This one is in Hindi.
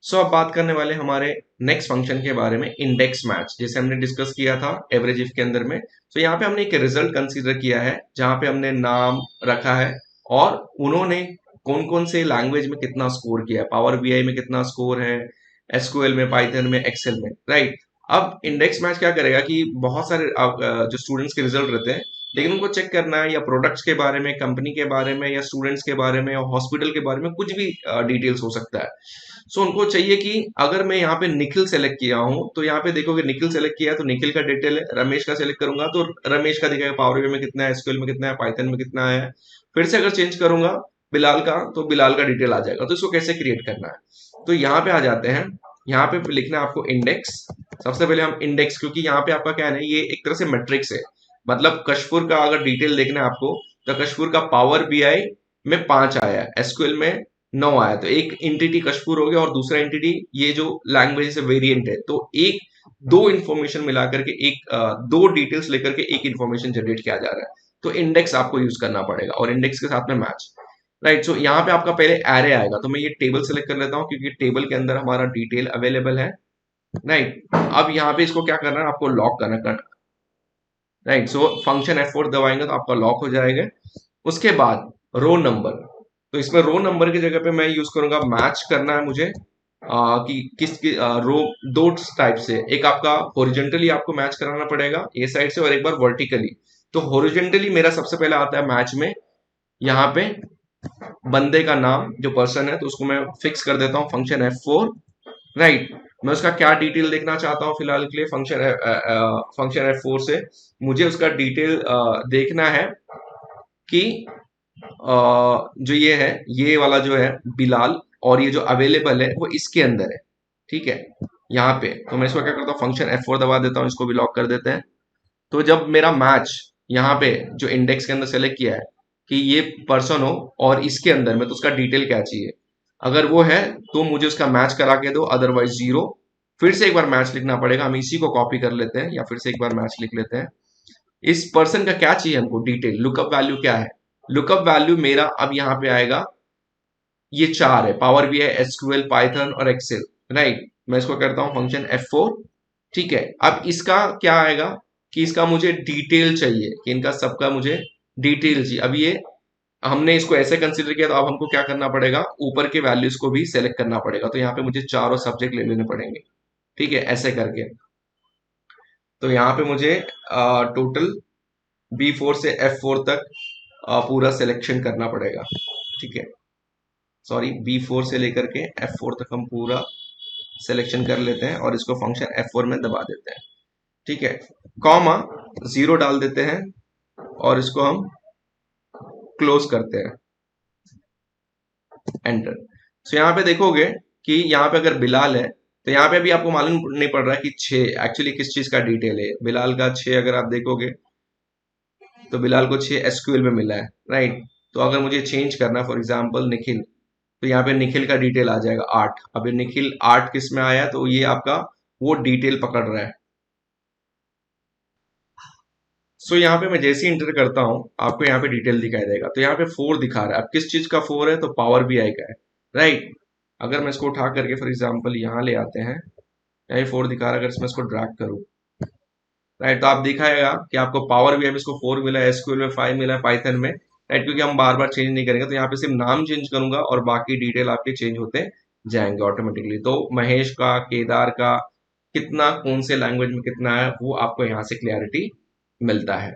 अब बात करने वाले हमारे नेक्स्ट फंक्शन के बारे में, इंडेक्स मैच, जैसे हमने डिस्कस किया था एवरेज इफ के अंदर में। यहाँ पे हमने एक रिजल्ट कंसीडर किया है जहाँ पे हमने नाम रखा है और उन्होंने कौन कौन से लैंग्वेज में कितना स्कोर किया है, पावर बीआई में कितना स्कोर है, एसक्यूएल में, पाइथन में, एक्सेल में, राइट। अब इंडेक्स मैच क्या करेगा कि बहुत सारे जो स्टूडेंट्स के रिजल्ट रहते हैं, लेकिन उनको चेक करना है या प्रोडक्ट्स के बारे में, कंपनी के बारे में, या स्टूडेंट्स के बारे में, या हॉस्पिटल के बारे में, कुछ भी डिटेल्स हो सकता है। उनको चाहिए कि अगर मैं यहाँ पे निखिल सेलेक्ट किया हूँ तो यहाँ पे देखोगे निखिल सेलेक्ट किया है तो निखिल का डिटेल है, रमेश का सेलेक्ट करूंगा तो रमेश का दिखेगा, पावर बीआई में कितना है, एसक्यूएल में कितना है, पाइथन में कितना है। फिर से अगर चेंज करूंगा बिलाल का तो बिलाल का डिटेल आ जाएगा। तो इसको कैसे क्रिएट करना है, तो यहाँ पे आ जाते हैं। यहाँ पे लिखना है आपको इंडेक्स। सबसे पहले हम इंडेक्स, क्योंकि यहाँ पे आपका क्या है ना, ये एक तरह से मैट्रिक्स है। मतलब कशपुर का अगर डिटेल देखना है आपको, तो कशपुर का पावर बीआई में 5 आया है, एसक्यूएल में 9 आया। तो एक एंटिटी कशपुर हो गया और दूसरा एंटिटी ये जो लैंग्वेज से वेरिएंट है। तो एक दो इंफॉर्मेशन मिला करके दो डिटेल्स लेकर के एक इंफॉर्मेशन जनरेट किया जा रहा है। तो इंडेक्स आपको यूज करना पड़ेगा और इंडेक्स के साथ में मैच, राइट। यहाँ पे आपका पहले एरे आएगा, तो मैं ये टेबल सेलेक्ट कर लेता हूँ क्योंकि टेबल के अंदर हमारा डिटेल अवेलेबल है, राइट। अब यहाँ पे इसको क्या करना है, आपको लॉक करना, राइट। फंक्शन F4 दबाएंगे तो आपका लॉक हो जाएगा। उसके बाद रो नंबर, तो इसमें रो नंबर की जगह पे मैं यूज करूंगा मैच करना है मुझे, कि किस रो दो टाइप से, एक आपका हॉरिजॉन्टली आपको मैच कराना पड़ेगा ए साइड से, और एक बार वर्टिकली। तो हॉरिजॉन्टली मेरा सबसे पहले आता है मैच में, यहाँ पे बंदे का नाम जो पर्सन है तो उसको मैं फिक्स कर देता हूँ फंक्शन F4, राइट। मैं उसका क्या डिटेल देखना चाहता हूँ फिलहाल के लिए, फंक्शन F4 से मुझे उसका डिटेल देखना है कि जो ये है, ये वाला जो है बिलाल, और ये जो अवेलेबल है वो इसके अंदर है, ठीक है। यहाँ पे तो मैं इसको क्या करता हूँ, फंक्शन F4 दबा देता हूँ, इसको भी लॉक कर देते हैं। तो जब मेरा मैच यहाँ पे जो इंडेक्स के अंदर सेलेक्ट किया है कि ये पर्सन हो और इसके अंदर में, तो उसका डिटेल क्या चाहिए, अगर वो है तो मुझे उसका मैच करा के दो, अदरवाइज जीरो। फिर से एक बार मैच लिखना पड़ेगा, हम इसी को कॉपी कर लेते हैं या फिर से एक बार मैच लिख लेते हैं। इस पर्सन का क्या चाहिए हमको, डिटेल, लुकअप वैल्यू क्या है। लुकअप वैल्यू मेरा अब यहाँ पे आएगा, ये 4 है, पावर बीआई, एसक्यूएल, पाइथन और एक्सेल, राइट। मैं इसको करता हूँ फंक्शन F4, ठीक है। अब इसका क्या आएगा कि इसका मुझे डिटेल चाहिए, कि इनका सबका मुझे डिटेल चाहिए। अब ये हमने इसको ऐसे कंसीडर किया, तो अब हमको क्या करना पड़ेगा, ऊपर के वैल्यूज को भी सेलेक्ट करना पड़ेगा। तो यहाँ पे मुझे चारों सब्जेक्ट ले लेने पड़ेंगे, ठीक है, ऐसे करके। तो यहाँ पे मुझे टोटल B4 से F4 तक पूरा सिलेक्शन करना पड़ेगा, ठीक है। सॉरी, B4 से लेकर के F4 तक हम पूरा सिलेक्शन कर लेते हैं और इसको फंक्शन F4 में दबा देते हैं, ठीक है। कॉमा 0 डाल देते हैं और इसको हम क्लोज करते हैं, एंटर। यहाँ पे देखोगे कि यहाँ पे अगर बिलाल है तो यहाँ पे भी आपको मालूम नहीं पड़ रहा है कि 6 एक्चुअली किस चीज का डिटेल है। बिलाल का 6 अगर आप देखोगे तो बिलाल को 6 एसक्यूएल में मिला है, राइट। तो अगर मुझे चेंज करना, फॉर एग्जांपल निखिल, तो यहाँ पे निखिल का डिटेल आ जाएगा 8। अब ये निखिल 8 किस में आया, तो ये आपका वो डिटेल पकड़ रहा है। यहाँ पे मैं जैसे ही इंटर करता हूँ आपको यहाँ पे डिटेल दिखाई देगा। तो यहाँ पे 4 दिखा रहा है। अब किस चीज का 4 है, तो पावर बीआई का है, राइट। अगर मैं इसको उठा करके फॉर एग्जांपल यहाँ ले आते हैं, यही 4 दिखा रहा है, अगर इसमें इसको ड्रैग करूँ, राइट, तो आप दिखाएगा कि आपको पावर बीआई में इसको 4 मिला है, एसक्यूएल में 5 मिला है, पाइथन में, राइट। क्योंकि हम बार बार चेंज नहीं करेंगे, तो यहाँ पे सिर्फ नाम चेंज करूंगा और बाकी डिटेल आपके चेंज होते जाएंगे ऑटोमेटिकली। तो महेश का, केदार का कितना, कौन से लैंग्वेज में कितना है, वो आपको यहाँ से क्लियरिटी मिलता है।